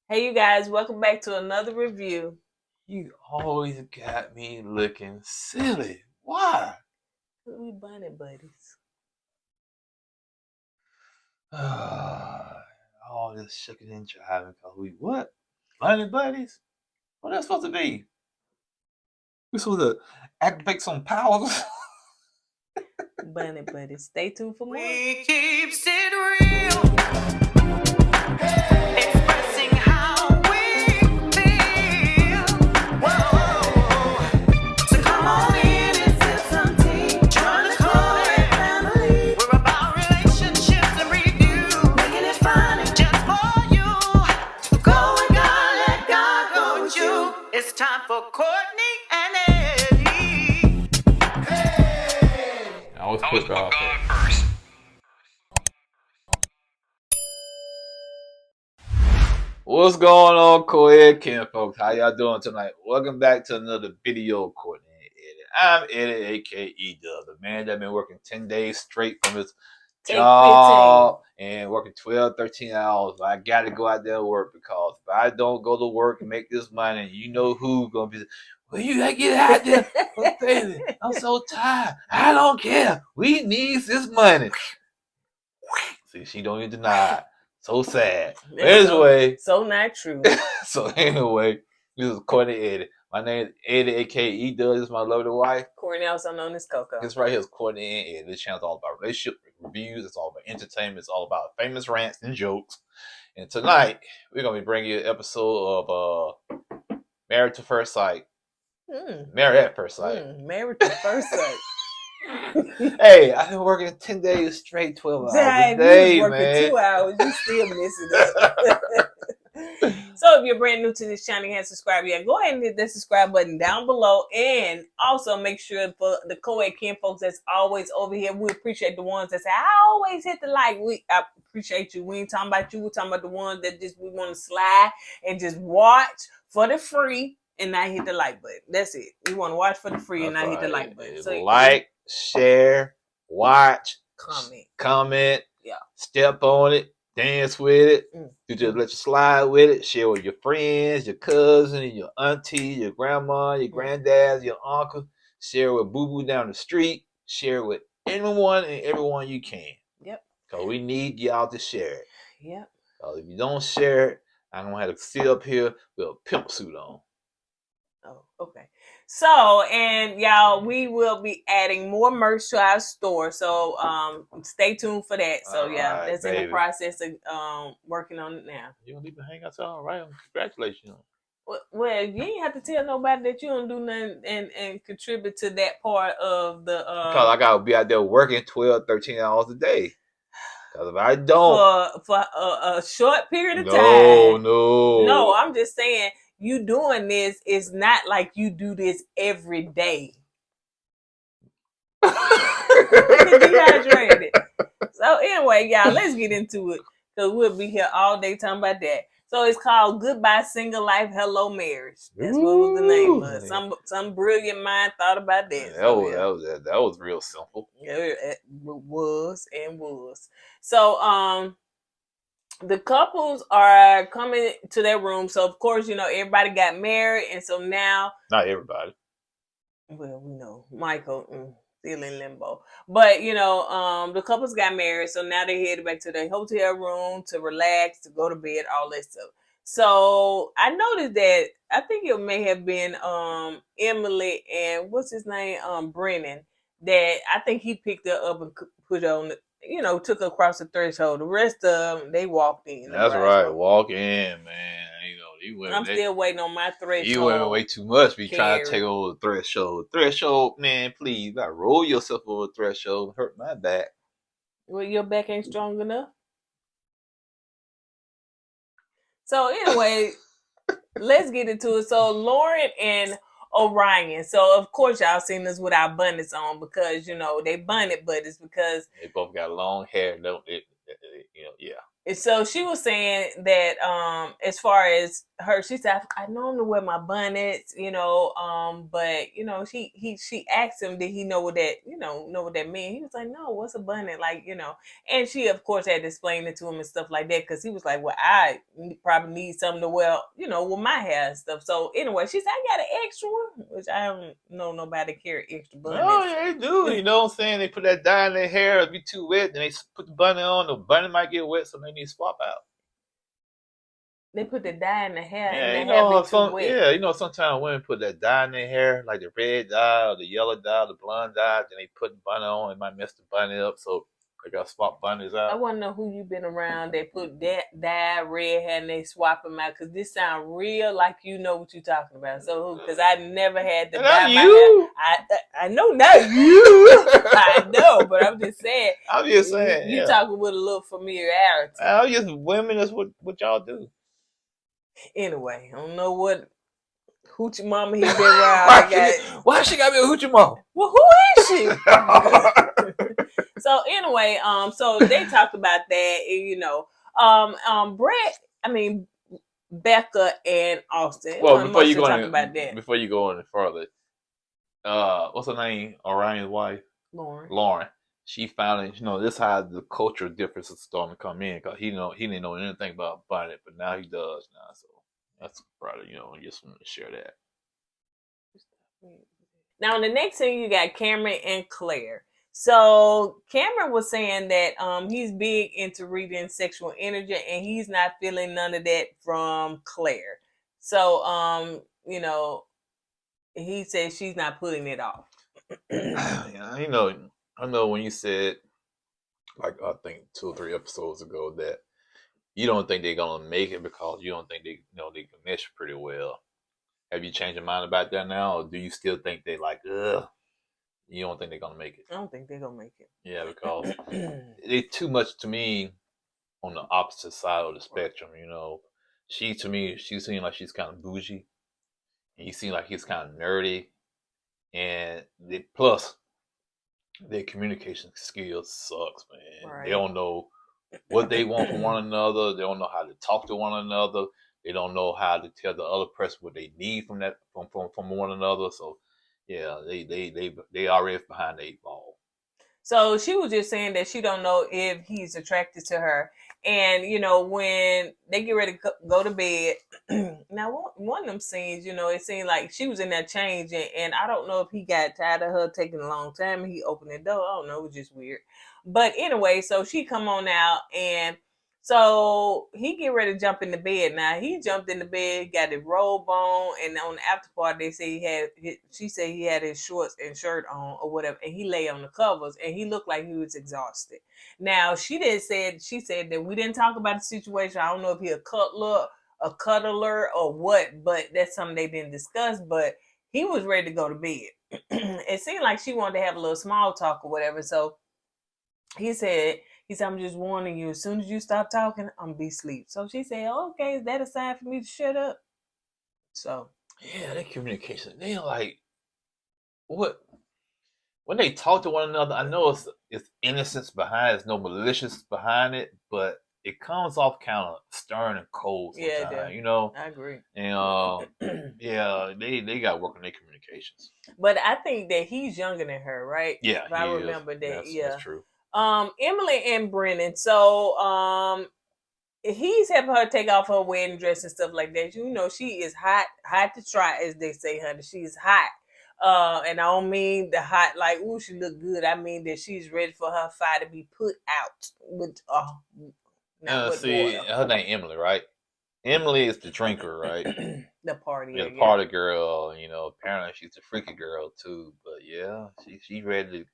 Hey, you guys, welcome back to another review. You always got me looking silly. Why? We bunny buddies. All this shucking and jiving because we what? Bunny buddies? What that's supposed to be? We supposed to activate some powers? Bunny buddies. Stay tuned for more. We keeps it real, expressing how we feel. Whoa. So come on in and sip some tea. Join the Kourtney family. We're about relationships and review, making it fun and just for you. Go with God, let God go with you. It's time for Kourtney and Eddie. I always put God first. What's going on, co-ed Ken folks? How y'all doing tonight? Welcome back to another video, Kourtney Eddie. I'm Eddie, aka the man that been working 10 days straight from his job and working 12, 13 hours. But I gotta go out there and work because if I don't go to work and make this money, you know who's gonna be. Well, you gotta get out there. Baby, I'm so tired. I don't care. We need this money. See, she don't even deny it. So sad. But anyway. So not true. So anyway, this is Kourtney Eddie. My name is Eddie, aka E-Dub. This is my lovely wife. Kourtney, also known as Coco. This right here is Kourtney and Eddie. This channel is all about relationship reviews. It's all about entertainment. It's all about famous rants and jokes. And tonight, we're going to be bringing you an episode of Married to First Sight. Married at First Sight. Married to First Sight. Hey, I've been working 10 days straight, 12 hours a day, working man. 2 hours, you still missing it. So if you're brand new to this channel and haven't subscribed yet, go ahead and hit that subscribe button down below. And also make sure for the co-ed Ken folks that's always over here, we appreciate the ones that say, I always hit the like. I appreciate you. We ain't talking about you. We're talking about the ones that just we want to slide and just watch for the free and not hit the like button. That's it. We want to watch for the free and not hit the like button. So like, share, watch, comment, yeah, step on it, dance with it. You just let you slide with it. Share with your friends, your cousin, your auntie, your grandma, your granddad, your uncle. Share with boo boo down the street. Share with anyone and everyone you can. Yep. Cause we need y'all to share it. Yep. Cause if you don't share it, I'm gonna have to sit up here with a pimp suit on. Oh, okay. So, and y'all, we will be adding more merch to our store. So, stay tuned for that. So, yeah, right, that's baby. In the process of working on it now. You don't even hang out, all right? Congratulations. Well, you ain't have to tell nobody that you don't do nothing and contribute to that part of the. Because I gotta be out there working 12, 13 hours a day. Because if I don't, for a short period of time. No, I'm just saying. You doing this is not like you do this every day. Dehydrated. So anyway, y'all, let's get into it because we'll be here all day talking about that. So it's called Goodbye Single Life, Hello Marriage. That's what was the name of it. Some brilliant mind thought about that. That was real simple. Yeah, it was. So the couples are coming to their room. So, of course, you know, everybody got married. And so now... Not everybody. Well, we know. Michael, still in limbo. But, you know, the couples got married. So now they headed back to their hotel room to relax, to go to bed, all that stuff. So I noticed that, I think it may have been Emily and, what's his name? Brennan. That I think he picked her up and put her on the... You know, took her across the threshold. The rest of them, they walked in. That's right. Walk in, man. You know, I'm still waiting on my threshold. You went way too much. Be trying to take over the threshold. Threshold, man, please. You gotta roll yourself over the threshold. Hurt my back. Well, your back ain't strong enough. So anyway, let's get into it. So Lauren and Orion. So of course y'all seen us with our bonnets on because you know they bonnet buddies because they both got long hair. Don't it? You know, yeah. And so she was saying that as far as her, she said, I normally wear my bonnets, but she asked him, did he know what that know what that meant? He was like, no, what's a bonnet, and she of course had to explain it to him and stuff like that, because he was like, well, I probably need something to wear, with my hair and stuff. So anyway, she said, I got an extra one, which I don't know nobody carry extra bonnets. Oh, yeah, they do. You know what I'm saying? They put that dye in their hair, it'll be too wet, then they put the bonnet on, the bonnet might get wet, so they need to swap out. They put the dye in the hair, Yeah, and the hair be too wet. yeah, sometimes women put that dye in their hair, like the red dye or the yellow dye, or the blonde dye, then they put the bonnet on, it might mess the bonnet up, so they gotta swap bonnets out. I want to know who you been around. They put that dye red hair and they swap them out, because this sound real like you know what you're talking about. So, because I never had to dye my hair. I know not you. I know, but I'm just saying. I'm just saying. You talking with a little familiarity. I'm just women. That's what y'all do. Anyway, I don't know what hoochie mama he been around. Why she got to be a hoochie mama? Well, who is she? So anyway, so they talked about that, Brett, Becca and Austin. Well, before you go any further, what's her name? Orion's wife, Lauren. She finally, this how the cultural difference is starting to come in, because he didn't know anything about bonnet, but now he does now. So that's probably, just wanted to share that. Now, the next thing you got Cameron and Claire. So Cameron was saying that he's big into reading sexual energy, and he's not feeling none of that from Claire. So he said she's not putting it off. I know when you said, like, I think 2 or 3 episodes ago, that you don't think they're gonna make it because you don't think they can mesh pretty well. Have you changed your mind about that now, or do you still think they like, ugh? You don't think they're gonna make it? I don't think they're gonna make it. Yeah, because they too much to me on the opposite side of the spectrum. She seems like she's kind of bougie, and he seems like he's kind of nerdy, and plus their communication skills sucks, man. Right. They don't know what they want from one another. They don't know how to talk to one another. They don't know how to tell the other person what they need from one another. So yeah, they already behind the 8 ball. So she was just saying that she don't know if he's attracted to her. And, when they get ready to go to bed, now one of them scenes, it seemed like she was in that change, and I don't know if he got tired of her taking a long time and he opened the door. I don't know, it was just weird. But anyway, so she come on out, and so he get ready to jump in the bed. Now he jumped in the bed, got his robe on, and on the after part they say she said he had his shorts and shirt on or whatever, and he lay on the covers, and he looked like he was exhausted. Now she said that we didn't talk about the situation. I don't know if he a cuddler or what, but that's something they didn't discuss. But he was ready to go to bed. It seemed like she wanted to have a little small talk or whatever. So he said, I'm just warning you, as soon as you stop talking, I'm gonna be asleep. So she said, okay, is that a sign for me to shut up? So yeah, their communication, they like, what when they talk to one another, I know it's innocence behind it, there's no malicious behind it, but it comes off kind of stern and cold sometimes, yeah, I agree. And yeah, they got to work on their communications. But I think that he's younger than her, right? Yeah, if I remember that. That's true. Emily and Brennan. So he's helping her take off her wedding dress and stuff like that. She is hot to try, as they say, honey. She's hot. And I don't mean the hot like, ooh, she look good. I mean that she's ready for her fire to be put out with her name Emily, right? Emily is the drinker, right? The party. Yeah, the party girl. Apparently she's a freaky girl too. But yeah, she's ready to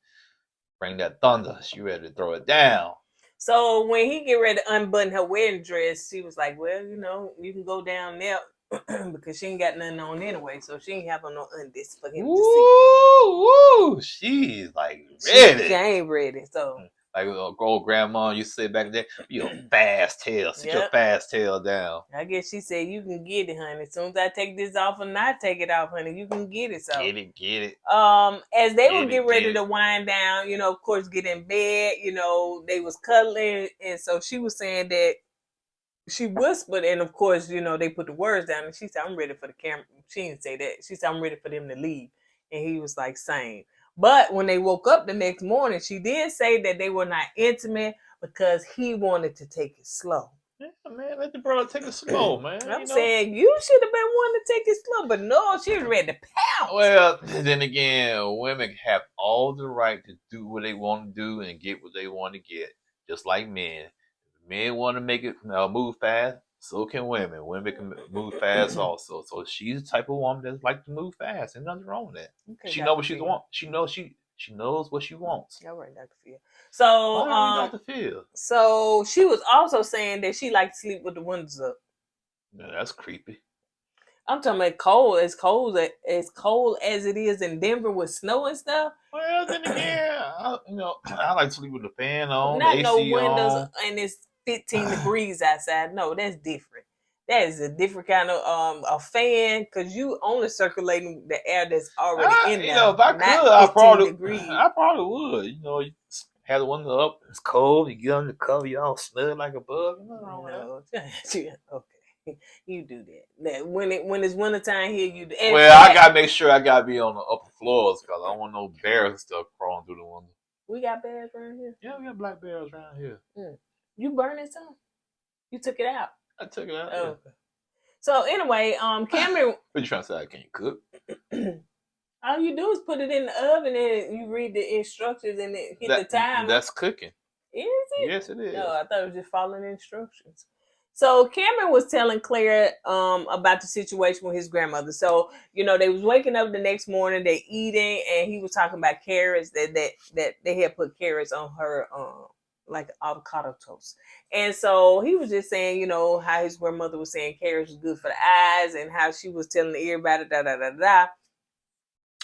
bring that thunder. She ready to throw it down. So when he get ready to unbutton her wedding dress, she was like, well, you can go down there because she ain't got nothing on anyway. So she ain't have no undies for him to see. Ooh, she's like ready. She ain't ready. So Like old grandma used to say back then, you a fast tail. Sit your Yep. fast tail down. I guess she said, you can get it, honey. As soon as I take this off and not take it off, honey, you can get it. So Get it. as they were Get getting it, ready get to it. wind down, of course, get in bed, they was cuddling. And so she was saying that she whispered, and of course, they put the words down, and she said, I'm ready for the camera. She didn't say that. She said, I'm ready for them to leave. And he was like, same. But when they woke up the next morning, she did say that they were not intimate because he wanted to take it slow. Yeah, man, let the brother take it slow, man. I'm saying you should have been wanting to take it slow, but no, she was ready to pounce. Well, then again, women have all the right to do what they want to do and get what they want to get, just like men. If men want to make it move fast, so can women. Women can move fast also. So she's the type of woman that like to move fast, and nothing wrong with that. Okay, She Dr. knows what she Phil. wants. She knows what she wants. All right, Dr. Phil. So, Dr. Phil. so she was also saying that she liked to sleep with the windows up. Yeah, that's creepy. I'm talking about cold, as cold as it is in Denver with snow and stuff. Well, then again, I like to sleep with the fan on, Not the AC no windows on. and it's 15 degrees outside. No, that's different. That is a different kind of a fan because you only circulating the air that's already in there. If I not could, 15 degrees. I probably would. You have the window up. It's cold. You get under the cover. You all smell like a bug. Nothing wrong with that. Okay, you do that. When it's wintertime here, you do. And Well, I gotta make sure I gotta be on the upper floors because I don't want no bears and stuff crawling through the window. We got bears around here. Yeah, we got black bears around here. You burning some? You took it out. I took it out. Oh, okay. So anyway, Cameron. What you trying to say? I can't cook. All you do is put it in the oven and you read the instructions and it hit the time. That's cooking. Is it? Yes, it is. No, I thought it was just following instructions. So Cameron was telling Claire about the situation with his grandmother. So, they was waking up the next morning, they eating, and he was talking about carrots that they had put carrots on her like avocado toast. And so he was just saying, how his grandmother was saying carrots was good for the eyes and how she was telling everybody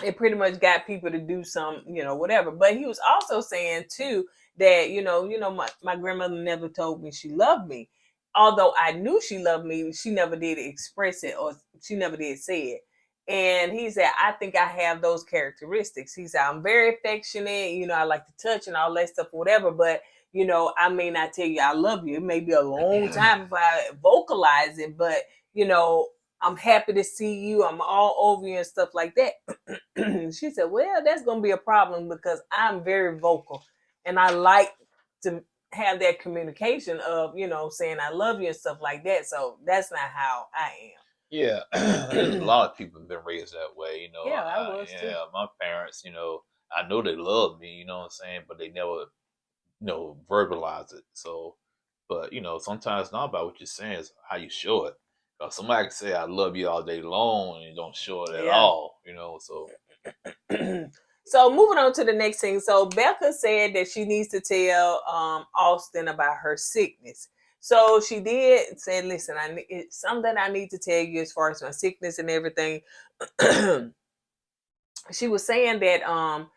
it pretty much got people to do some, whatever. But he was also saying too that, my grandmother never told me she loved me. Although I knew she loved me, she never did express it or she never did say it. And he said, I think I have those characteristics. He said, I'm very affectionate, I like to touch and all that stuff, whatever. But, I may not tell you I love you. It may be a long time if I vocalize it, but, I'm happy to see you. I'm all over you and stuff like that. She said, well, that's going to be a problem because I'm very vocal and I like to have that communication of, saying I love you and stuff like that. So that's not how I am. Yeah, there's a lot of people have been raised that way, Yeah, I was too. Yeah, my parents, I know they love me, you know what I'm saying, but they never, verbalize it. So, but sometimes it's not about what you're saying; it's how you show it. Somebody can say I love you all day long and you don't show it at all, So. So moving on to the next thing. So Becca said that she needs to tell Austin about her sickness. So she did say, listen, it's something I need to tell you as far as my sickness and everything. She was saying that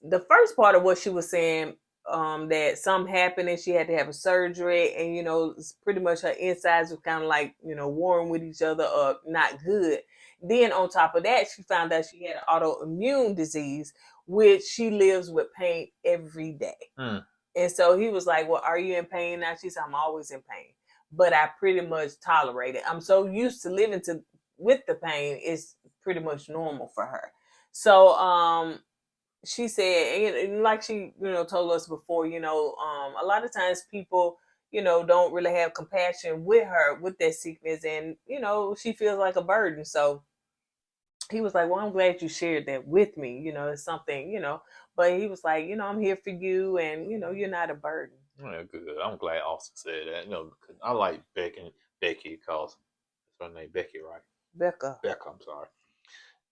the first part of what she was saying, that something happened and she had to have a surgery and, it's pretty much her insides were kind of like, warring with each other or not good. Then on top of that, she found out she had an autoimmune disease, which she lives with pain every day. And so he was like, well, are you in pain now? She said, I'm always in pain, but I pretty much tolerate it. I'm so used to living with the pain. It's pretty much normal for her. So, she said, and like she, told us before, a lot of times people, don't really have compassion with her, with that sickness. And, she feels like a burden. So he was like, well, I'm glad you shared that with me. It's something, but he was like, I'm here for you and, you're not a burden. Yeah, good. I'm glad Austin said that. Because I like Becky because that's her name, Becky, right? Becca, I'm sorry.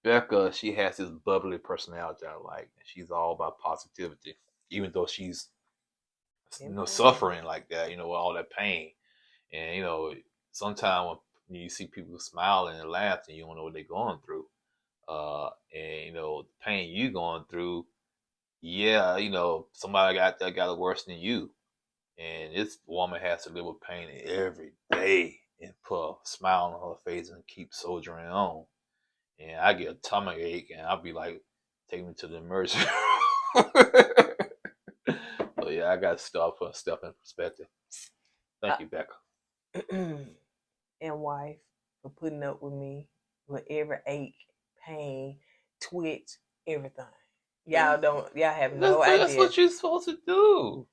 Becca, she has this bubbly personality I like. She's all about positivity, even though she's suffering like that, with all that pain. And sometimes when you see people smiling and laughing, you don't know what they're going through. And the pain you going through, yeah, somebody got it worse than you. And this woman has to live with pain every day and put a smile on her face and keep soldiering on. And I get a tummy ache and I'll be like, take me to the emergency room. So yeah, I got to start putting stuff in perspective. Thank you, Becca. And wife for putting up with me with every ache, pain, twitch, everything. Y'all have no idea. That's what you're supposed to do.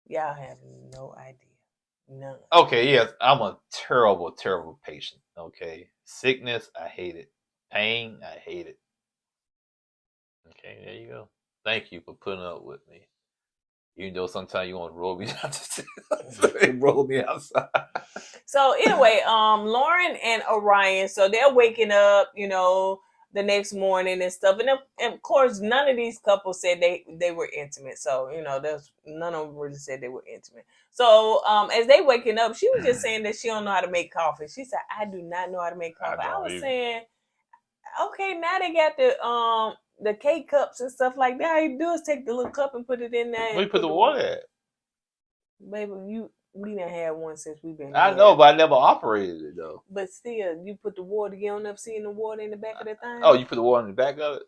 Y'all have no idea. None. Okay, yes, I'm a terrible, terrible patient. Okay. Sickness, I hate it. Pain, I hate it. Okay, there you go. Thank you for putting up with me. Even though sometimes you want to roll me outside. They roll me outside. So anyway, Lauren and Orion, so they're waking up, the next morning and stuff. And of course, none of these couples said they were intimate. So, none of them really said they were intimate. So as they waking up, she was just saying that she don't know how to make coffee. She said, I do not know how to make coffee. I was saying, okay, now they got the K cups and stuff like that. All you do is take the little cup and put it in there. Where you put the water at? Baby, we done had one since we've been I know, but I never operated it though. But still, you put the water, you don't ever seen the water in the back of the thing? Oh, you put the water in the back of it?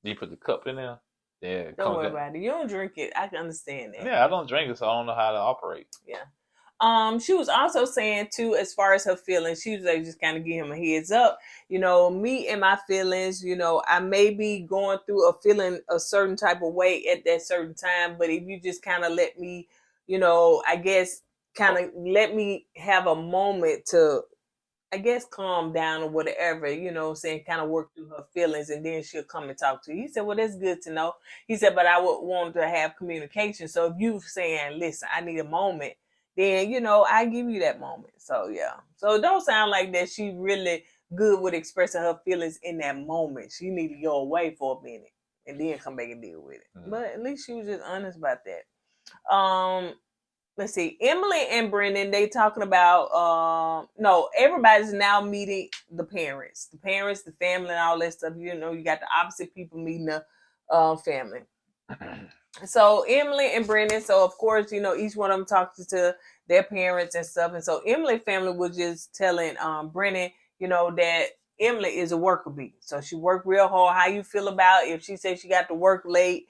You put the cup in there? Yeah. Don't worry about it. You don't drink it. I can understand that. Yeah, I don't drink it, so I don't know how to operate. Yeah. She was also saying too, as far as her feelings, she was like just kind of give him a heads up. Me and my feelings, I may be going through feeling a certain type of way at that certain time, but if you just kind of let me, I guess kind of let me have a moment to, I guess, calm down or whatever, saying kind of work through her feelings and then she'll come and talk to you. He said, well, that's good to know. He said, but I would want to have communication. So if you saying, listen, I need a moment, then, I give you that moment. So, yeah. So it don't sound like that she really good with expressing her feelings in that moment. She need to go away for a minute and then come back and deal with it. Mm-hmm. But at least she was just honest about that. Let's see, Emily and Brendan, they talking about, everybody's now meeting the parents, the family and all that stuff. You got the opposite people meeting the family. So Emily and Brendan, so of course, each one of them talks to their parents and stuff. And so Emily family was just telling Brendan, that Emily is a worker bee. So she worked real hard. How you feel about if she said she got to work late,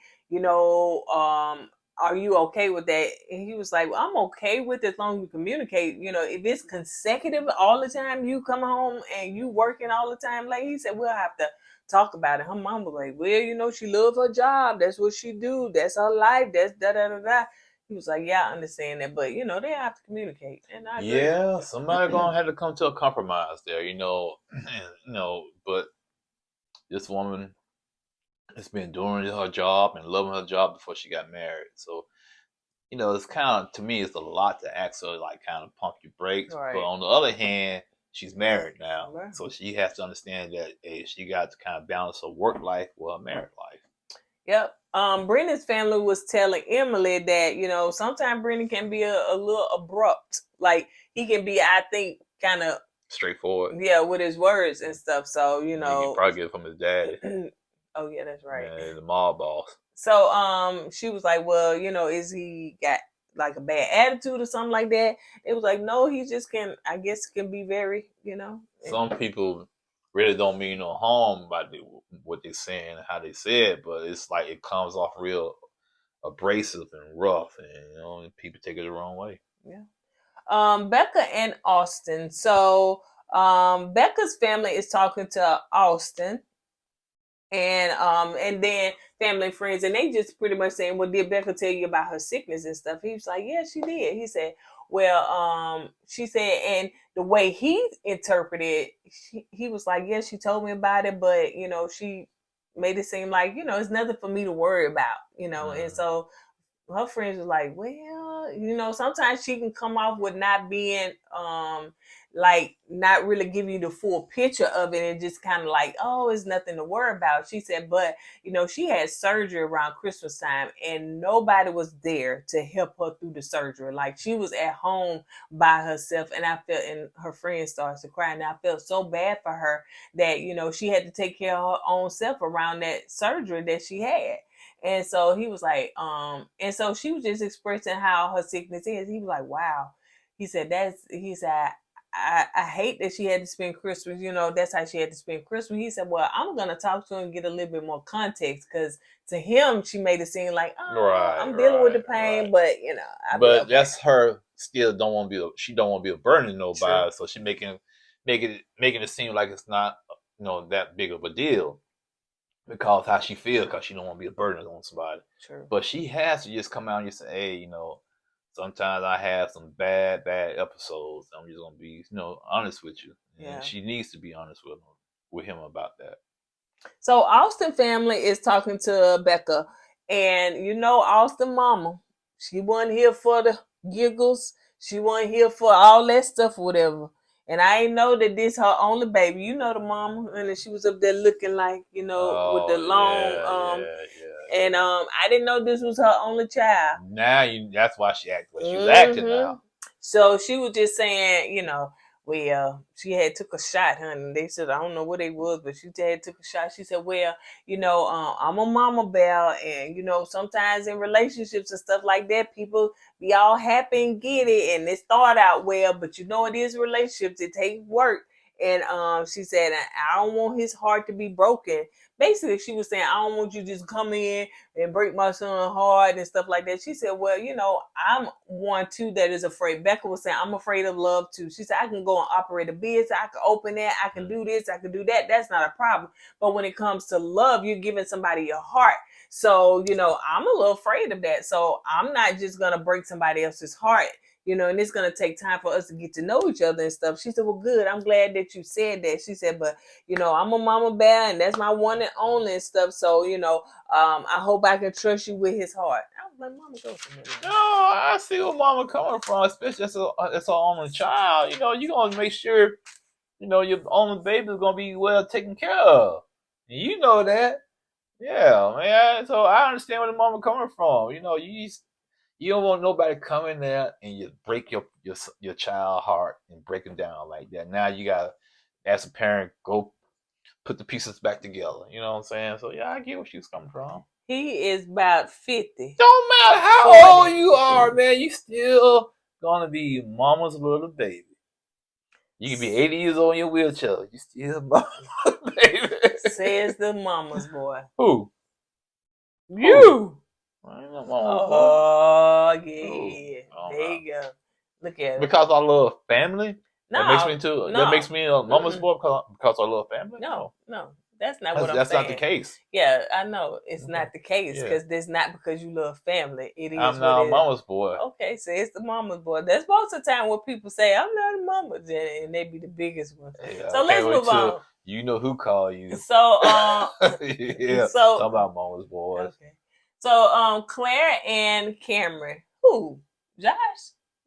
are you okay with that? And he was like, well, I'm okay with it as long as we communicate. If it's consecutive all the time, you come home and you working all the time late, he said, we'll have to talk about it. Her mom was like, well, she love her job. That's what she do. That's her life. That's da-da-da-da. He was like, yeah, I understand that. But, they have to communicate. And I agree. Yeah, somebody going to have to come to a compromise there, but this woman has been doing her job and loving her job before she got married. So, it's kind of, to me, it's a lot to ask her, like, kind of pump your brakes. Right. But on the other hand, she's married now. Right. So she has to understand that she got to kind of balance her work life with her married life. Yep. Brendan's family was telling Emily that, sometimes Brendan can be a little abrupt. Like, he can be, I think, kind of straightforward. Yeah, with his words and stuff. So, He can probably get it from his daddy. Oh, yeah, that's right. Yeah, the mob boss. So, she was like, well, is he got like a bad attitude or something like that? It was like, no, he just can be very, Some people really don't mean no harm by what they're saying and how they say it, but it's like it comes off real abrasive and rough, and people take it the wrong way. Yeah. Becca and Austin. So Becca's family is talking to Austin, and then family and friends, and they just pretty much saying, well, did Becca tell you about her sickness and stuff? He was like, yeah, she did. He said, well, she said, and the way he interpreted, he was like, yeah, she told me about it, but, she made it seem like, it's nothing for me to worry about, and so her friends was like, well, sometimes she can come off with not being, like not really giving you the full picture of it and just kind of like, oh, it's nothing to worry about. She said, but, she had surgery around Christmas time and nobody was there to help her through the surgery. Like she was at home by herself, and I felt, and her friend starts to cry, and I felt so bad for her that, she had to take care of her own self around that surgery that she had. And so he was like, and so she was just expressing how her sickness is. He was like, wow. He said, he said, I hate that she had to spend Christmas. That's how she had to spend Christmas. He said, well, I'm going to talk to her and get a little bit more context, because to him, she made it seem like, I'm dealing with the pain, but, I'll be okay. That's her still don't want to be, she don't want to be a burden to nobody. True. So she making it seem like it's not, that big of a deal. Because how she feels, because she don't want to be a burden on somebody. True. But she has to just come out and just say, hey, sometimes I have some bad episodes. I'm just gonna be, honest with you. And she needs to be honest with him about that. So Austin family is talking to Becca, and Austin mama, she wasn't here for the giggles. She wasn't here for all that stuff, whatever. And I ain't know that this her only baby. The mama, and then she was up there looking like, with the long and I didn't know this was her only child. Now that's why she acted like she was acting now. So she was just saying, well, she had took a shot, honey. They said, I don't know what they was, but she had took a shot. She said, well, I'm a mama bear, and sometimes in relationships and stuff like that, people be all happy and get it, and it start out well, but it is relationships. It takes work. And she said, I don't want his heart to be broken. Basically, she was saying, I don't want you to just come in and break my son's heart and stuff like that. She said, well, I'm one too that is afraid. Becca was saying, I'm afraid of love too. She said, I can go and operate a business. I can open that. I can do this. I can do that. That's not a problem. But when it comes to love, you're giving somebody your heart. So, I'm a little afraid of that. So I'm not just going to break somebody else's heart. And it's going to take time for us to get to know each other and stuff. She said, well, good. I'm glad that you said that. She said, but, I'm a mama bear, and that's my one and only and stuff. So, I hope I can trust you with his heart. I was like, mama, go for me. No, I see where mama coming from, especially as her only child. You're going to make sure, your only baby is going to be well taken care of. And you know that. Yeah, man. So I understand where the mama coming from. You don't want nobody coming there and you break your child heart and break him down like that. Now you gotta, as a parent, go put the pieces back together. You know what I'm saying? So yeah, I get where she's coming from. He is about 50. Don't matter how old you are, man. You still gonna be mama's little baby. You can be 80 years old in your wheelchair. You still mama's baby. Says the mama's boy. Who? You. Oh yeah. There you go. Look at it. Because I love family. No, that makes me too. No. That makes me a mama's boy because I love family. No, that's not what I'm saying. That's not the case. Yeah, I know it's not the case because it's not because you love family. It is. I'm not a mama's boy. Okay, so it's the mama's boy. That's most of the time what people say. I'm not a mama's, and they be the biggest one. Yeah, so let's move on. You know who called you? So yeah. So talk about mama's boys. Okay. So Claire and Cameron. Who? Josh?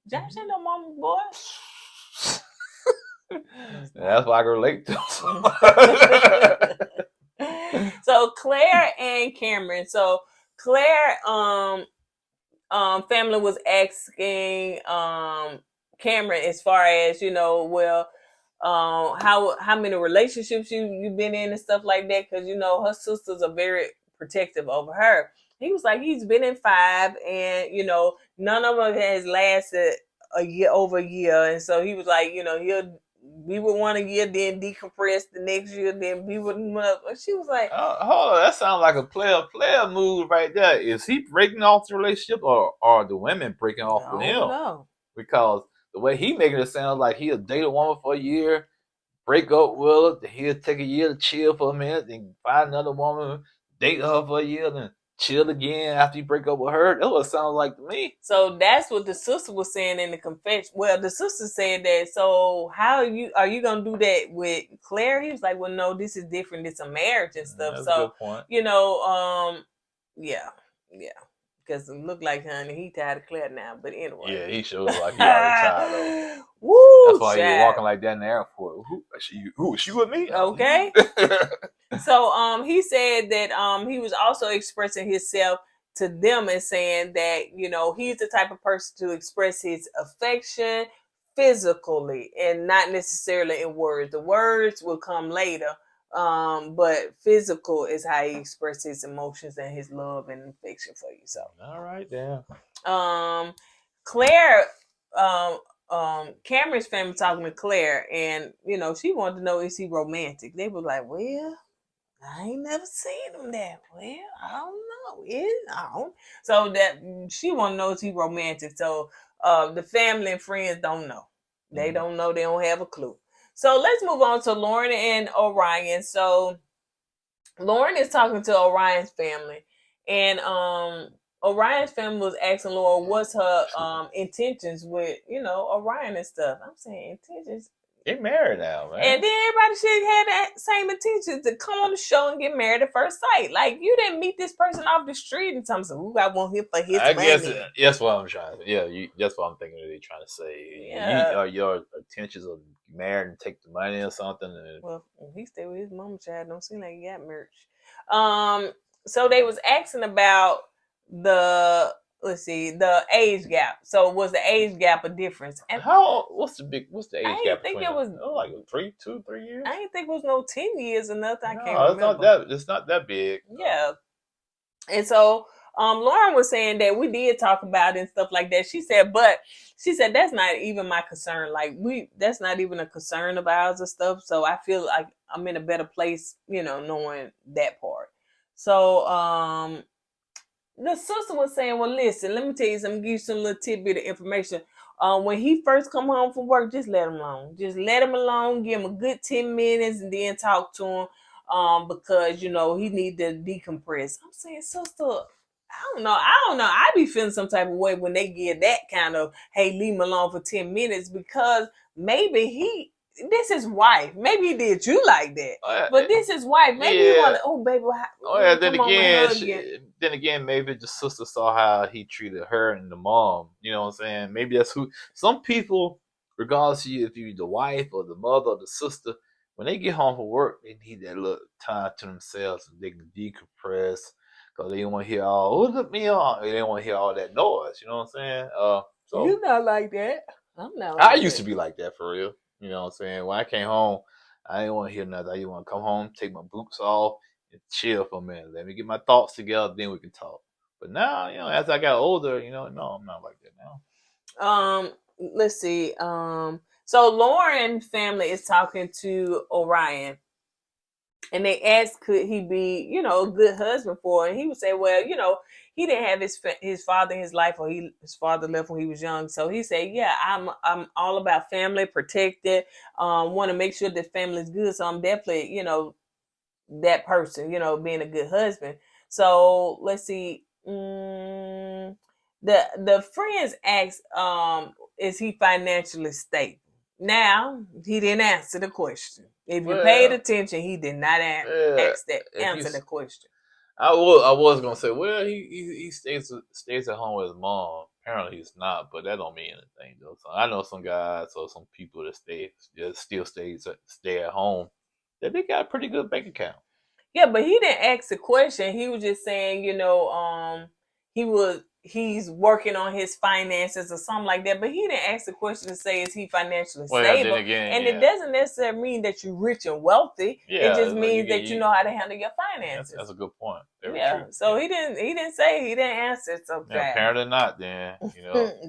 Josh ain't no mama's boy. That's why I can relate to. So Claire and Cameron. So Claire family was asking Cameron as far as how many relationships you've been in and stuff like that, because her sisters are very protective over her. He was like, he's been in 5, and none of them has lasted over a year, and so he was like, he'll be with one a year, then decompress the next year, then be with another. She was like, hold on, that sounds like a player move right there. Is he breaking off the relationship, or are the women breaking off with him? No. Because the way he making it sound like he'll date a woman for a year, break up with her, then he'll take a year to chill for a minute, then find another woman, date her for a year, then chill again after you break up with her. That's what it sounds like to me. So that's what the sister was saying in the confession. Well, the sister said that. So how are you gonna do that with Claire? He was like, well, no, this is different. It's a marriage and stuff. That's so a good point. Yeah. Because it looked like, honey, he tired of Claire now. But anyway. Yeah, he shows like he already tired of. Woo! That's why he was walking like that in the airport. Who? She with me? Okay. So he said that he was also expressing himself to them and saying that he's the type of person to express his affection physically and not necessarily in words. The words will come later. But physical is how he expresses his emotions and his love and affection for you. So, All right, then. Claire, Cameron's family talking to Claire, and she wanted to know, is he romantic? They were like, well, I ain't never seen him that. Well, I don't know. I don't. So that she want to know, is he romantic? So the family and friends don't know. They don't know. They don't have a clue. So let's move on to Lauren and Orion. So Lauren is talking to Orion's family, and Orion's family was asking Lauren what's her intentions with Orion and stuff. I'm saying intentions. They married now, man. And then everybody should have that same intention to come on the show and get married at first sight. Like, you didn't meet this person off the street and tell them, "Ooh, I want him for his I money." guess that's what I'm trying to. Yeah, that's what I'm thinking they're trying to say. Yeah. Your intentions of married and take the money or something. And... Well, he stayed with his mama child. Don't seem like he got merch. So they was asking about the age gap. So was the age gap a difference? And what's the age gap? I didn't think it was like 3 years. I didn't think it was no 10 years or nothing. I can't remember. It's not that big. Yeah. And so Lauren was saying that we did talk about it and stuff like that. She said that's not even my concern. Like, that's not even a concern of ours or stuff. So I feel like I'm in a better place, knowing that part. So the sister was saying, well, listen, let me tell you something, give you some little tidbit of information. When he first come home from work, just let him alone. Just let him alone, give him a good 10 minutes and then talk to him. Because he need to decompress. I'm saying, sister, I don't know. I be feeling some type of way when they get that kind of, hey, leave him alone for 10 minutes, because maybe this is wife. Maybe he did you like that, but this is wife. Maybe you want to, oh baby. Then again, maybe the sister saw how he treated her and the mom. You know what I'm saying? Maybe that's who. Some people, regardless of if you're the wife or the mother or the sister, when they get home from work, they need that little time to themselves so they can decompress, because they don't want to hear all, look at me on. They don't want to hear all that noise. You know what I'm saying? So you're not like that. I'm not. I used to be like that for real. You know what I'm saying? When I came home, I didn't want to hear nothing. I just want to come home, take my boots off, and chill for a minute. Let me get my thoughts together, then we can talk. But now, as I got older, no, I'm not like that now. Let's see. So Lauren's family is talking to Orion, and they asked, could he be, a good husband for her? And he would say, well, he didn't have his father in his life, or his father left when he was young. So he said, yeah, I'm all about family, protected, want to make sure that family is good. So I'm definitely, that person, being a good husband. So let's see. The friends asked, is he financially stable? Now, he didn't answer the question. If you paid attention, he did not answer the question. I was gonna say, well, he stays at home with his mom. Apparently, he's not, but that don't mean anything though. So I know some guys or some people that still stay at home, that they got a pretty good bank account. Yeah, but he didn't ask the question. He was just saying, he's working on his finances or something like that. But he didn't ask the question to say, is he financially stable? It doesn't necessarily mean that you're rich and wealthy. Yeah, it just means that you know how to handle your finances. That's a good point. Very true. So he didn't answer. So apparently not. Then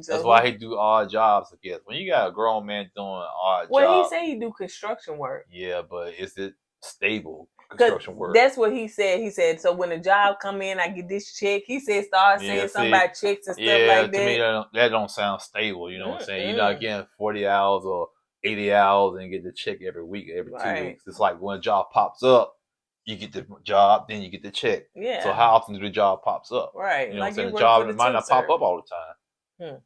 that's why he do odd jobs. I guess when you got a grown man doing odd jobs. Well, he said he do construction work. Yeah, but is it stable? Construction work. That's what he said. He said, so when a job come in, I get this check. He said, start saying something about checks and stuff like that. To me, that don't sound stable. You know what I'm saying? You're not getting 40 hours or 80 hours and get the check every week, every 2 weeks. It's like when a job pops up, you get the job, then you get the check. Yeah. So how often do the job pops up? Right. You know what I'm saying? The job might not pop up all the time.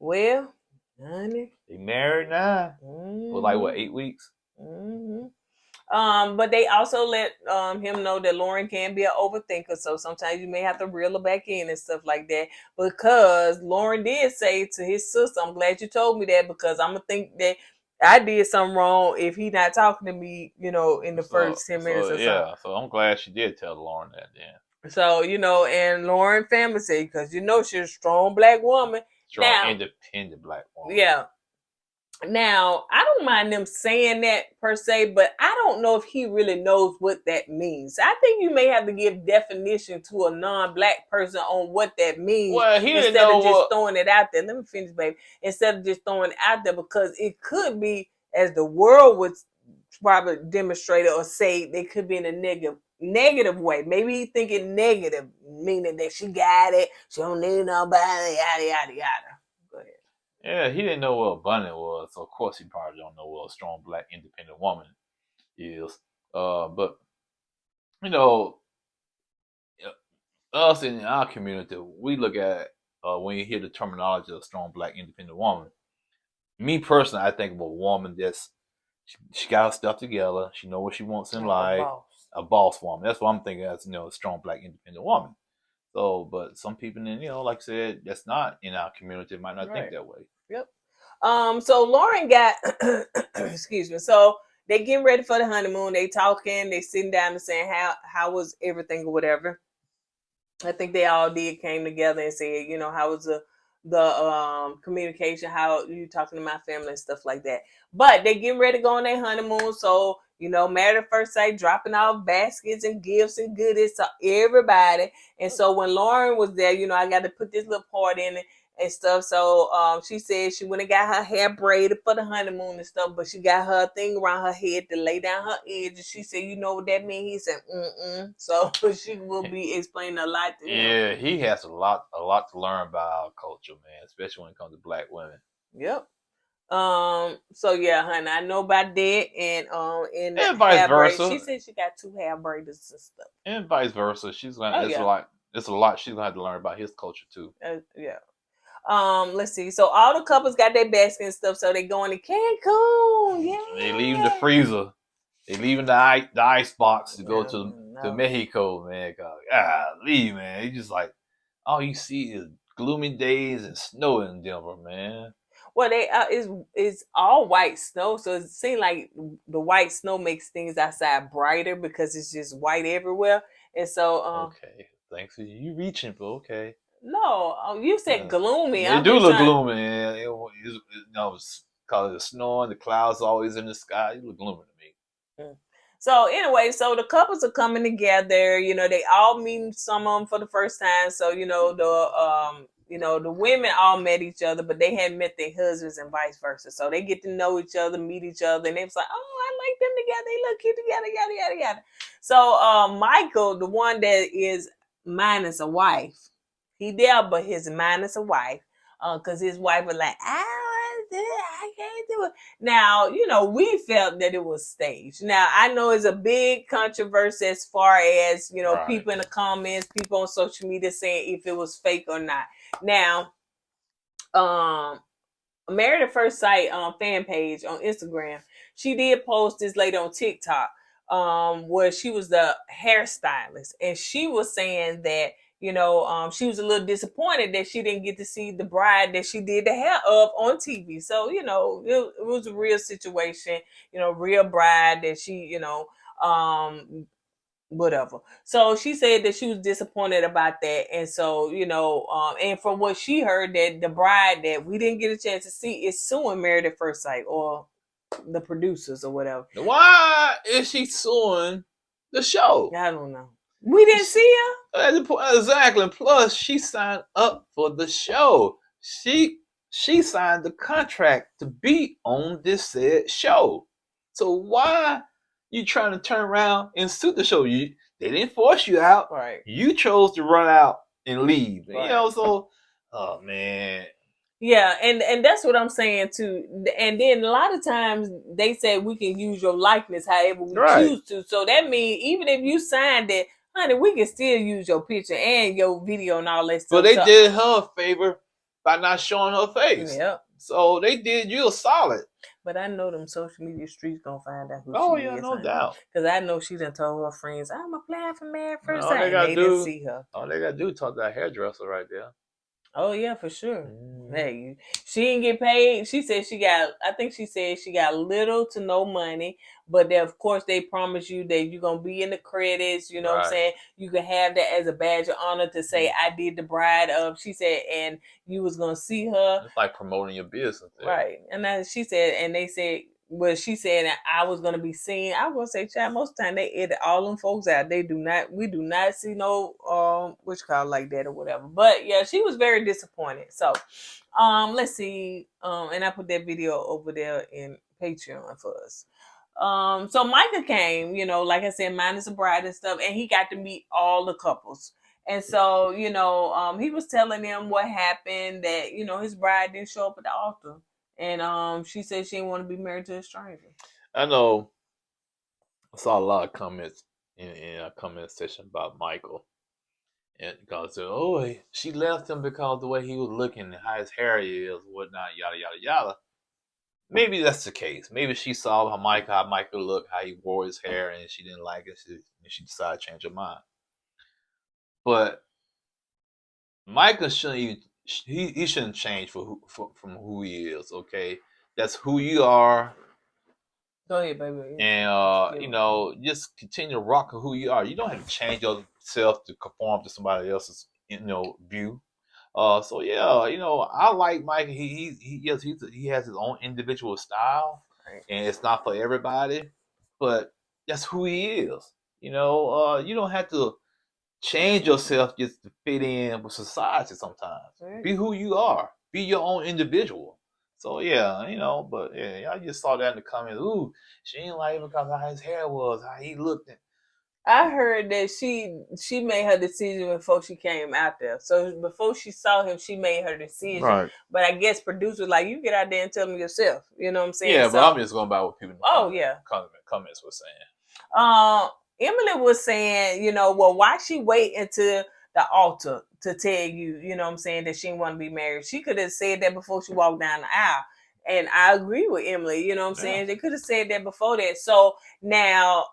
Well, honey. They married now. For like 8 weeks? But they also let him know that Lauren can be an overthinker, so sometimes you may have to reel her back in and stuff like that. Because Lauren did say to his sister, I'm glad you told me that, because I'm gonna think that I did something wrong if he not talking to me, in the first 10 minutes or something. Yeah, so I'm glad she did tell Lauren that then. So, and Lauren family say, because she's a strong black woman. Independent black woman. Yeah. Now, I don't mind them saying that per se, but I don't know if he really knows what that means. I think you may have to give definition to a non-black person on what that means Well, he didn't instead know of just what. throwing it out there. Let me finish, baby. Instead of just throwing it out there, because it could be, as the world would probably demonstrate it or say, they could be in a negative way. Maybe he thinking negative, meaning that she got it, she don't need nobody, yada yada yada. Go ahead. Yeah, he didn't know what abundant was, so of course he probably don't know what a strong black independent woman is. But you know, us in our community, we look at when you hear the terminology of strong black independent woman. Me personally, I think of a woman that's she got her stuff together. She know what she wants in life. A boss woman. That's what I'm thinking as a strong black independent woman. So, but some people, then like I said, that's not in our community. Might not think that way. Yep. So Lauren got excuse me. So they getting ready for the honeymoon. They talking. They sitting down and saying how was everything or whatever. I think they all came together and said, how was the communication, how you talking to my family and stuff like that. But they getting ready to go on their honeymoon, so married at first sight, dropping off baskets and gifts and goodies to everybody. And so when Lauren was there, I got to put this little part in it and stuff. So she said she went and got her hair braided for the honeymoon and stuff, but she got her thing around her head to lay down her edges. She said, "You know what that means?" He said, "Mm-mm." So she will be explaining a lot to him. Yeah, he has a lot to learn about our culture, man, especially when it comes to black women. Yep. So yeah, honey, I know about that, and vice versa. She said she got 2 hair braiders and stuff, and vice versa. She's gonna. It's a lot she's gonna have to learn about his culture too. Yeah. Let's see. So all the couples got their basket and stuff, so they going to Cancun. Yeah. They leaving the freezer. They leaving the ice box to go to Mexico, man. Leave, man. It's just like all you see is gloomy days and snow in Denver, man. Well, they it's all white snow, so it seems like the white snow makes things outside brighter because it's just white everywhere. And so, okay, thanks for you reaching, but okay. No, you said gloomy. It do look gloomy, man. It's because the snow and the clouds always in the sky. It look gloomy to me. So anyway, so the couples are coming together. They all meeting some of them for the first time. So the women all met each other, but they hadn't met their husbands and vice versa. So they get to know each other, meet each other, and they was like, "Oh, I like them together. They look cute together, yada yada yada." So Michael, the one that is minus a wife, he there, but his minus a wife, because his wife was like, I can't do it. Now, we felt that it was staged. Now, I know it's a big controversy as far as, right. People in the comments, people on social media saying if it was fake or not. Now, Married at First Sight fan page on Instagram, she did post this lady on TikTok where she was the hairstylist, and she was saying that she was a little disappointed that she didn't get to see the bride that she did the hair of on TV. So, it was a real situation, real bride that she, whatever. So she said that she was disappointed about that. And so, and from what she heard, that the bride that we didn't get a chance to see is suing Married at First Sight or the producers or whatever. Why is she suing the show? I don't know. We didn't see her. Exactly. Plus, she signed up for the show. She signed the contract to be on this said show. So why you trying to turn around and sue the show? They didn't force you out. Right. You chose to run out and leave. Right. So oh man. Yeah, and that's what I'm saying too. And then a lot of times they say we can use your likeness however we choose to. So that means even if you signed it, honey, we can still use your picture and your video and all that stuff. But they did her a favor by not showing her face. Yep. So they did you a solid. But I know them social media streets gonna find out who she is. No doubt. Because I know she done told her friends, I'm applying for Married First Sight. They didn't see her. All they gotta do is talk to that hairdresser right there. Oh yeah, for sure. Hey, she didn't get paid. She said I think she said she got little to no money, but then of course they promise you that you're gonna be in the credits. You know what I'm Right. saying? You can have that as a badge of honor to say I did the bride of. She said, and you was gonna see her. It's like promoting your business there. Right. And then she said, and they said, well, she said that I was gonna be seen. I was gonna say, child, most of the time they edit all them folks out. We do not see no which call like that or whatever. But yeah, she was very disappointed. So let's see. And I put that video over there in Patreon for us. So Micah came, like I said, mine is a bride and stuff, and he got to meet all the couples. And so, he was telling them what happened, that, his bride didn't show up at the altar. And she said she didn't want to be married to a stranger. I know. I saw a lot of comments in a comment section about Michael. And because she left him because the way he was looking and how his hair is, whatnot, yada yada yada. Maybe that's the case. Maybe she saw how Michael looked, how he wore his hair, and she didn't like it. She decided to change her mind. But Michael shouldn't. He shouldn't change from who he is. Okay, that's who you are. Go ahead, baby. And just continue to rock who you are. You don't have to change yourself to conform to somebody else's view. So yeah, I like Mike. He has his own individual style, Right. And it's not for everybody, but that's who he is. You don't have to change yourself just to fit in with society. Sometimes Right. Be who you are. Be your own individual. So yeah, but yeah, I just saw that in the comments. Ooh, she didn't like him because of how his hair was, how he looked. I heard that she made her decision before she came out there. So before she saw him, she made her decision. Right. But I guess producers like, you get out there and tell me yourself. You know what I'm saying? Yeah, but I'm just going by what people in the comments were saying. Emily was saying, well, why she wait until the altar to tell you, you know what I'm saying, that she didn't want to be married. She could have said that before she walked down the aisle. And I agree with Emily, you know what I'm saying? They could have said that before that. So now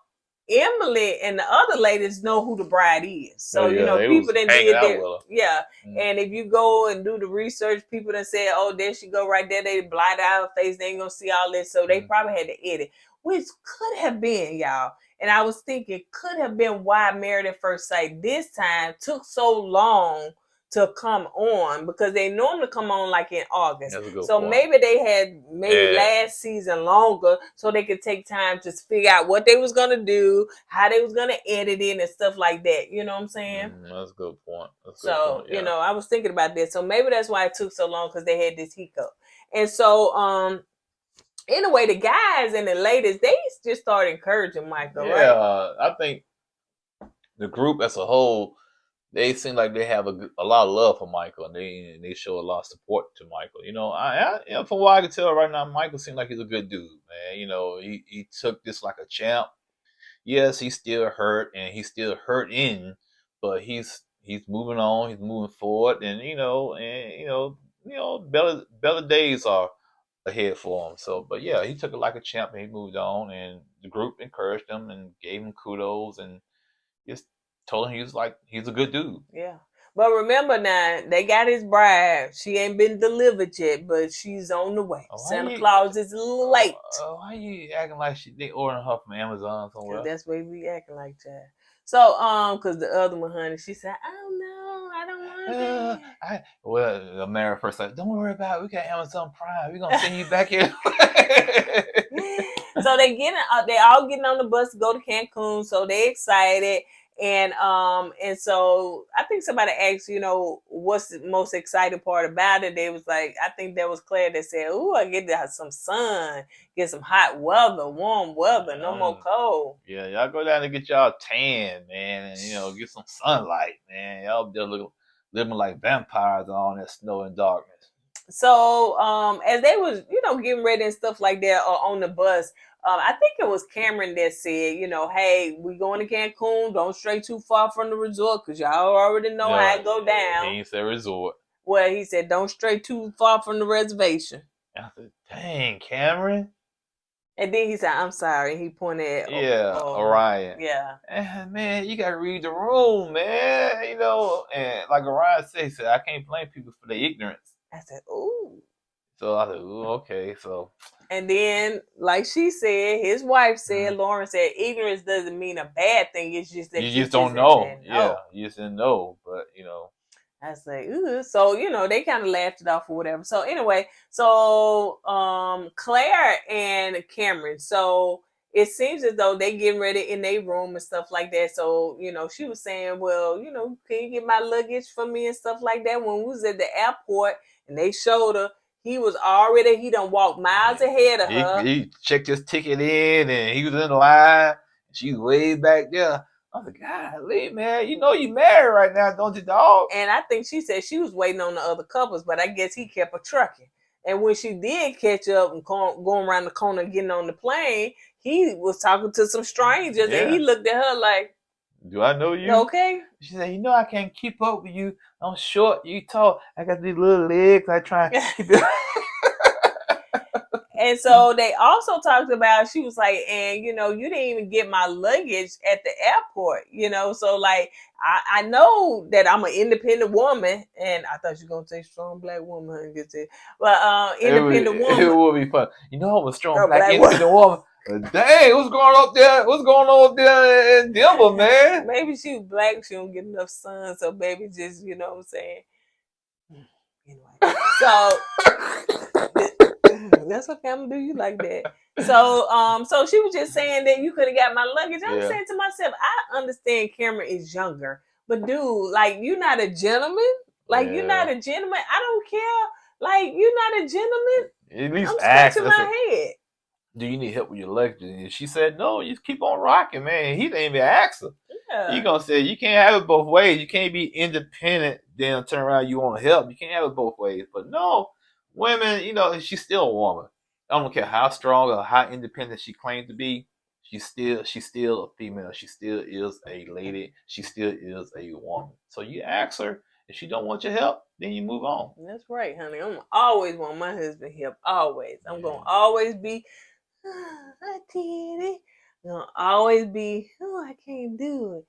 Emily and the other ladies know who the bride is. So, people that did that. Yeah. Mm-hmm. And if you go and do the research, people that said, oh, there she go right there. They blot out her face. They ain't going to see all this. So they probably had to edit, which could have been, y'all. And I was thinking, could have been why Married at First Sight this time took so long to come on, because they normally come on like in August. So point. Maybe they had last season longer so they could take time to figure out what they was going to do, how they was going to edit it and stuff like that. You know what I'm saying? That's a good point. I was thinking about this. So maybe that's why it took so long, because they had this hiccup. And so, anyway, the guys and the ladies, they just started encouraging Michael, right? Yeah, I think the group as a whole, they seem like they have a lot of love for Michael, and they show a lot of support to Michael. From what I can tell right now, Michael seems like he's a good dude, man. He took this like a champ. Yes, he's still hurt, and he's still hurting, but he's moving on, he's moving forward, and better days are ahead for him. So, but yeah, he took it like a champ, and he moved on, and the group encouraged him and gave him kudos and just told him he's a good dude. Yeah. But remember now, they got his bride. She ain't been delivered yet, but she's on the way. Santa Claus is late. Why you acting like they ordering her from Amazon somewhere? That's why we acting like that. So, because the other one, honey, she said, oh no, I don't want the Married First Sight, don't worry about it. We got Amazon Prime. We're gonna send you back here. So they all getting on the bus to go to Cancun. So they excited. And so I think somebody asked, what's the most exciting part about it? They was like, I think that was Claire that said, "Ooh, I get some sun, get some hot weather, warm weather, no more cold." Yeah, y'all go down and get y'all tan, man, and get some sunlight, man. Y'all just living like vampires on that snow and darkness. So as they was, getting ready and stuff like that on the bus, I think it was Cameron that said, hey, we going to Cancun. Don't stray too far from the resort, because y'all already know how it go down. He ain't said resort. Well, he said don't stray too far from the reservation. I said, dang, Cameron. And then he said, "I'm sorry." He pointed at Orion. Yeah. And man, you gotta read the room, man. You know, and like Orion said, I can't blame people for their ignorance. I said, "Ooh." So I said, "Ooh, okay." So, and then, like she said, his wife said, Lauren said, ignorance doesn't mean a bad thing. It's just that you just don't know. didn't know. Yeah, you just didn't know. But you know, I was like, ooh. So, they kind of laughed it off or whatever. So anyway, so Claire and Cameron, so it seems as though they getting ready in their room and stuff like that. So, she was saying, well, can you get my luggage for me and stuff like that? When we was at the airport and they showed her, he done walked miles ahead of her. He checked his ticket in and he was in line. She's way back there. I was like, golly, man, you married right now, don't you, dog? And I think she said she was waiting on the other couples, but I guess he kept her trucking. And when she did catch up and going around the corner and getting on the plane, he was talking to some strangers, and he looked at her like, do I know you? Okay. She said, I can't keep up with you. I'm short, you tall. I got these little legs. I try to keep it. And so they also talked about, she was like, and you didn't even get my luggage at the airport, so like, I know that I'm an independent woman, and I thought you were going to say strong black woman, but independent woman. It would be fun. I'm a strong black independent woman. Dang, what's going on up there? What's going on up there in Denver, man? Maybe she was black, she don't get enough sun, so baby just, you know what I'm saying? Anyway, so that's okay, I'm gonna do you like that. So she was just saying that you could have got my luggage. I'm saying to myself, I understand Cameron is younger, but dude, like, you're not a gentleman. Like, you're not a gentleman. I don't care. Like, you're not a gentleman. At least I'm scratching my head. Do you need help with your luggage? And she said, no, you just keep on rocking, man. He didn't even ask her. Yeah. He gonna say, you can't have it both ways. You can't be independent, then turn around, you want help. You can't have it both ways. But no, women, she's still a woman. I don't care how strong or how independent she claims to be. She's still a female. She still is a lady. She still is a woman. So you ask her. If she don't want your help, then you move on. That's right, honey. I'm always want my husband help. Always. I'm gonna always be, I did it. I'm gonna always be, I can't do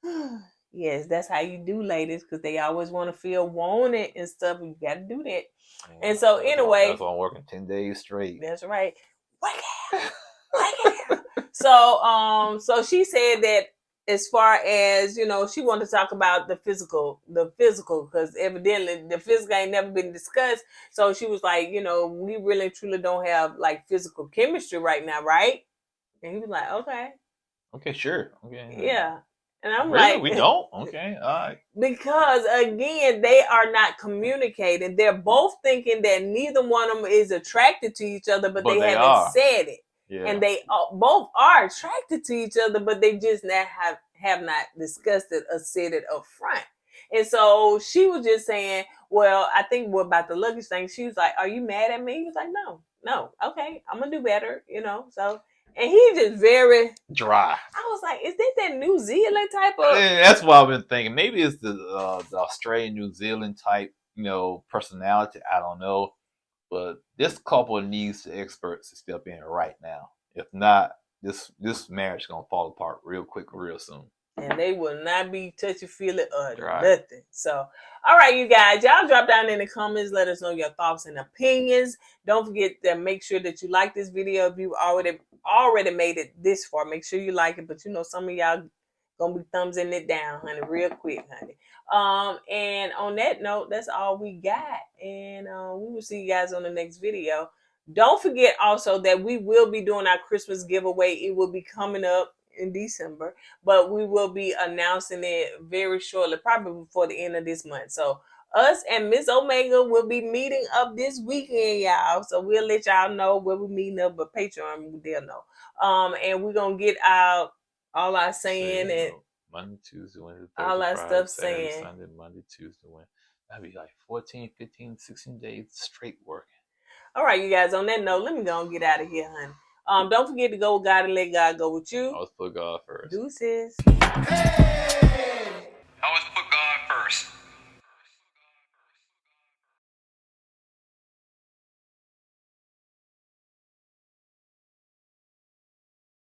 it. Yes, that's how you do, ladies, because they always want to feel wanted and stuff. You got to do that. Yeah, and so anyway, that's why I'm working 10 days straight. That's right. So she said that as far as, she wanted to talk about the physical, because evidently the physical ain't never been discussed. So she was like, we really truly don't have like physical chemistry right now, right? And he was like, okay. Okay, sure. Okay. Yeah. And I'm really? like, we don't? Okay, all right. Because again, they are not communicating. They're both thinking that neither one of them is attracted to each other, but they haven't said it. Yeah. And they both are attracted to each other, but they just have not discussed it or said it up front. And so she was just saying, well, I think about the luggage thing. She was like, are you mad at me? He was like, no. Okay, I'm going to do better, so. And he just very dry. I was like, is that New Zealand type of? Yeah, that's what I've been thinking. Maybe it's the Australian, New Zealand type, personality. I don't know. But this couple needs the experts to step in right now. If not, this marriage is going to fall apart real quick, real soon. And they will not be touchy-feely or nothing. So, all right, you guys. Y'all drop down in the comments. Let us know your thoughts and opinions. Don't forget to make sure that you like this video. If you already made it this far, make sure you like it. But some of y'all going to be thumbsing it down, honey, real quick, honey. And on that note, that's all we got. And we will see you guys on the next video. Don't forget also that we will be doing our Christmas giveaway. It will be coming up in December, but we will be announcing it very shortly, probably before the end of this month. So us and Miss Omega will be meeting up this weekend, y'all. So we'll let y'all know where we're meeting up, but Patreon, they'll know. And we're gonna get out all our saying and Monday, Tuesday, Wednesday, Thursday, all our stuff Saturday, saying Sunday, Monday, Tuesday, Wednesday. That'd be like 14, 15, 16 days straight working. All right, you guys, on that note, let me go and get out of here, honey. Don't forget to go with God and let God go with you. Always put God first. Deuces. Hey! Always put God first.